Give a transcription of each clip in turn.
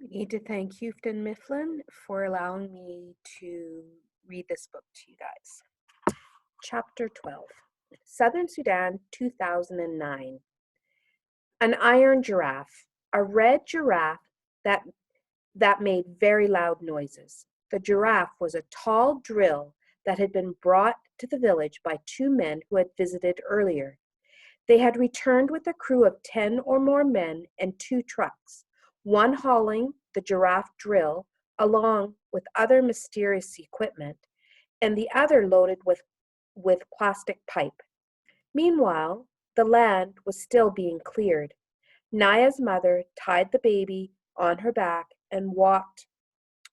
I need to thank Houghton Mifflin for allowing me to read this book to you guys. Chapter 12, Southern Sudan, 2009. An iron giraffe, a red giraffe that, that made very loud noises. The giraffe was a tall drill that had been brought to the village by two men who had visited earlier. They had returned with a crew of 10 or more men and two trucks, one hauling the giraffe drill along with other mysterious equipment, and the other loaded with plastic pipe. Meanwhile, the land was still being cleared. Naya's mother tied the baby on her back and walked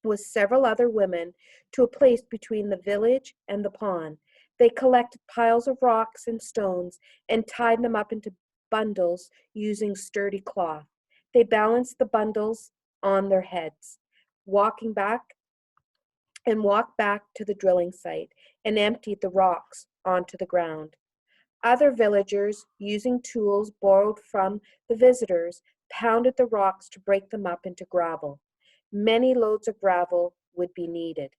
with several other women to a place between the village and the pond. They collected piles of rocks and stones and tied them up into bundles using sturdy cloth. They balanced the bundles on their heads, walking back walked back to the drilling site and emptied the rocks onto the ground. Other villagers, using tools borrowed from the visitors, pounded the rocks to break them up into gravel. Many loads of gravel would be needed.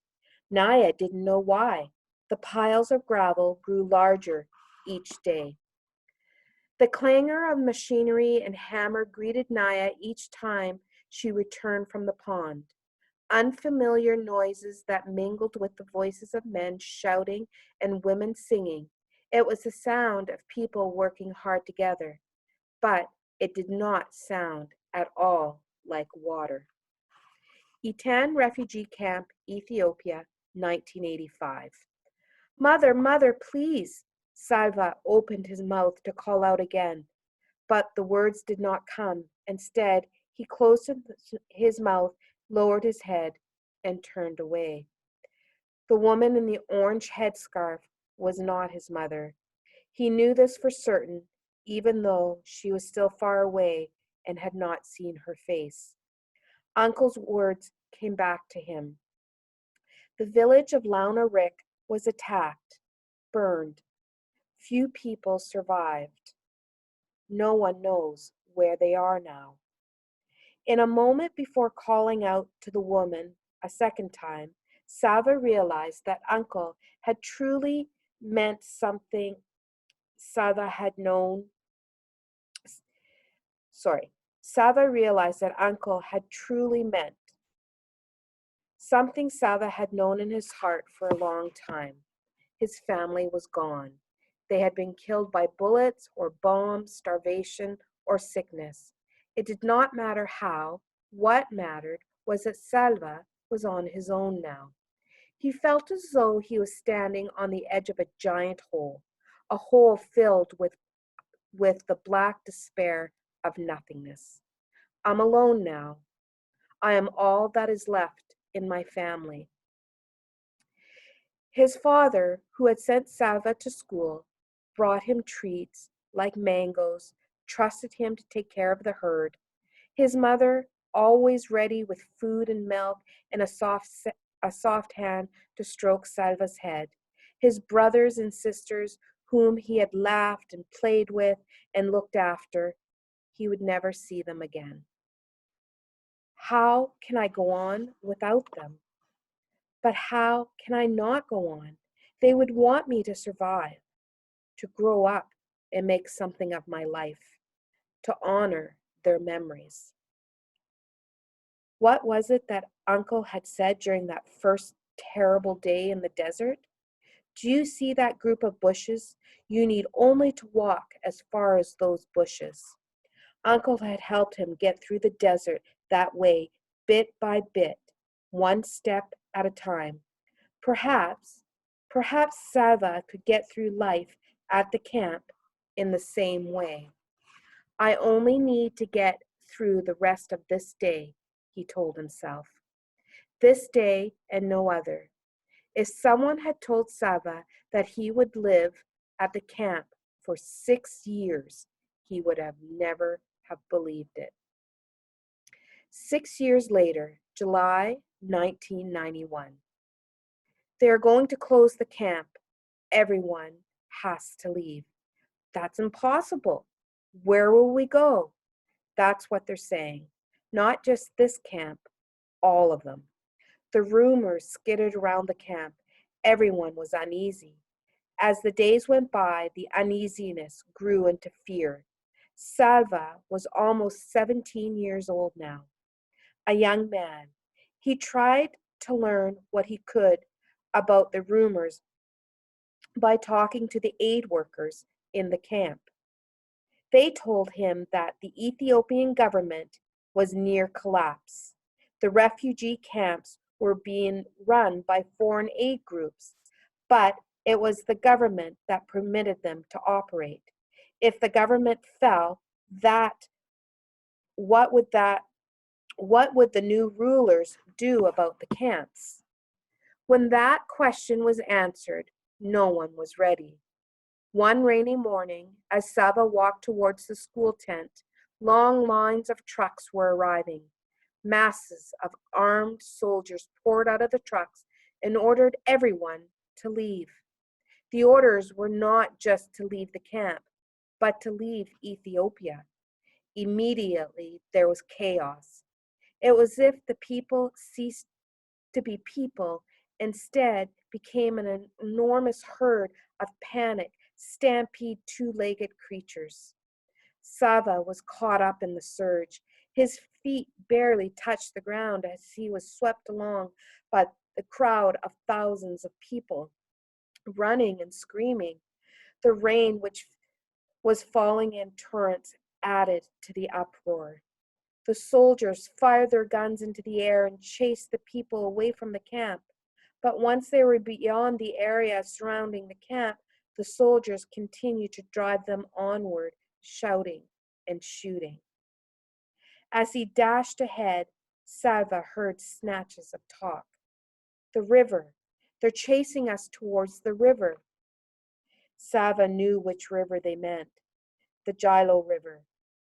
Naya didn't know why. The piles of gravel grew larger each day. The clangor of machinery and hammer greeted Naya each time she returned from the pond. Unfamiliar noises that mingled with the voices of men shouting and women singing. It was the sound of people working hard together, but it did not sound at all like water. Etan Refugee Camp, Ethiopia, 1985. Mother, mother, please! Salva opened his mouth to call out again, but the words did not come. Instead, he closed his mouth, lowered his head, and turned away. The woman in the orange headscarf was not his mother. He knew this for certain, even though she was still far away and had not seen her face. Uncle's words came back to him. The village of Launa Rik was attacked, burned. Few people survived. No one knows where they are now. In a moment before calling out to the woman a second time, Sava realized that Uncle had truly meant something Sava had known. Sorry. Sava realized that Uncle had truly meant something Sava had known in his heart for a long time. His family was gone. They had been killed by bullets or bombs, starvation, or sickness. It did not matter how. What mattered was that Salva was on his own now. He felt as though he was standing on the edge of a giant hole, a hole filled with the black despair of nothingness. I'm alone now. I am all that is left in my family. His father, who had sent Salva to school, brought him treats like mangoes, trusted him to take care of the herd. His mother, always ready with food and milk and a soft hand to stroke Salva's head. His brothers and sisters, whom he had laughed and played with and looked after, he would never see them again. How can I go on without them? But how can I not go on? They would want me to survive, to grow up and make something of my life, to honor their memories. What was it that Uncle had said during that first terrible day in the desert? Do you see that group of bushes? You need only to walk as far as those bushes. Uncle had helped him get through the desert that way, bit by bit, one step at a time. Perhaps, perhaps Sava could get through life at the camp in the same way. I only need to get through the rest of this day, he told himself. This day and no other. If someone had told Sava that he would live at the camp for 6 years, he would have never have believed it. 6 years later, July 1991. They are going to close the camp. Everyone has to leave. That's impossible. Where will we go? That's what they're saying. Not just this camp, all of them. The rumors skittered around the camp. Everyone was uneasy. As the days went by, the uneasiness grew into fear. Salva was almost 17 years old now, a young man. He tried to learn what he could about the rumors by talking to the aid workers in the camp. They told him that the Ethiopian government was near collapse. The refugee camps were being run by foreign aid groups, but it was the government that permitted them to operate. If the government fell, that what would that what would the new rulers do about the camps? When that question was answered, no one was ready. One rainy morning, as Saba walked towards the school tent, long lines of trucks were arriving. Masses of armed soldiers poured out of the trucks and ordered everyone to leave. The orders were not just to leave the camp, but to leave Ethiopia. Immediately, there was chaos. It was as if the people ceased to be people, instead became an enormous herd of panic, stampede two-legged creatures. Sava was caught up in the surge. His feet barely touched the ground as he was swept along by the crowd of thousands of people, running and screaming. The rain, which was falling in torrents, added to the uproar. The soldiers fired their guns into the air and chased the people away from the camp. But once they were beyond the area surrounding the camp, the soldiers continued to drive them onward, shouting and shooting. As he dashed ahead, Salva heard snatches of talk. The river. They're chasing us towards the river. Salva knew which river they meant, the Gilo River,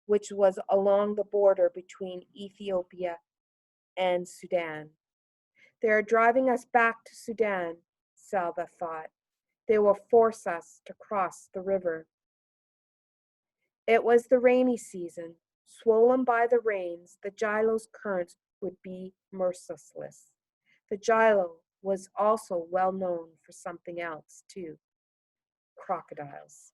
which was along the border between Ethiopia and Sudan. They are driving us back to Sudan, Salva thought. They will force us to cross the river. It was the rainy season. Swollen by the rains, the Gilo's currents would be merciless. The Gilo was also well known for something else, too: crocodiles.